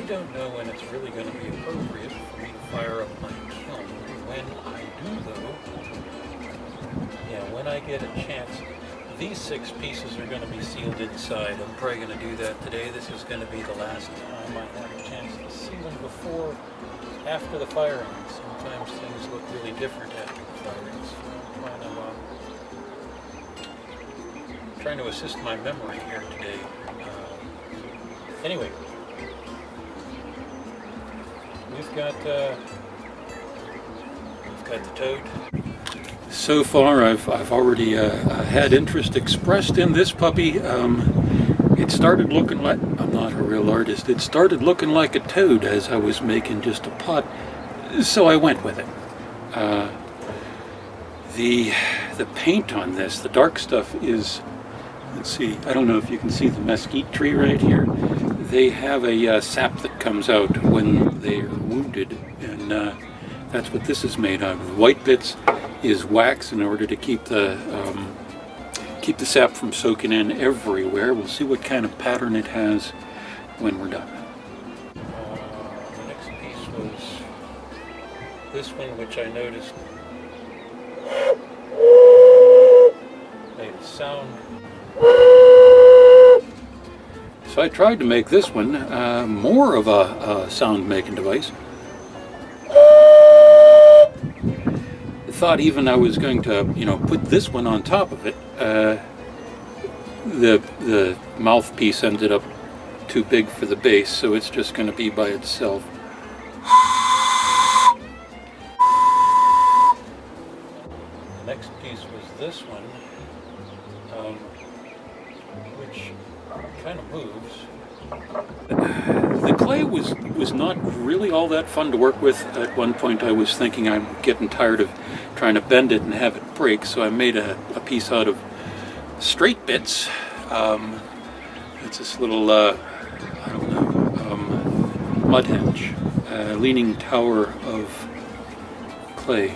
don't know when it's really going to be appropriate for me to fire up my kiln. When I do, though, when I get a chance, these 6 pieces are going to be sealed inside. I'm probably going to do that today. This is going to be the last time I have a chance to seal them before, after the firing. Sometimes things look really different after the firing, so I'm trying to assist my memory here today. Anyway, we've got the toad. So far, I've already had interest expressed in this puppy. It started looking like, I'm not a real artist, it started looking like a toad as I was making just a pot, so I went with it. The paint on this, the dark stuff is, let's see, I don't know if you can see the mesquite tree right here. They have a sap that comes out when they are wounded, and that's what this is made of. The white bits is wax in order to keep the sap from soaking in everywhere. We'll see what kind of pattern it has when we're done. The next piece was this one, which I noticed made a sound. So I tried to make this one more of a sound-making device. Thought even I was going to, put this one on top of it. The mouthpiece ended up too big for the base, so it's just going to be by itself. The next piece was this one, which kind of moves. The clay was not really all that fun to work with. At one point I was thinking I'm getting tired of trying to bend it and have it break, so I made a piece out of straight bits. It's this little, I don't know, mud henge, leaning tower of clay.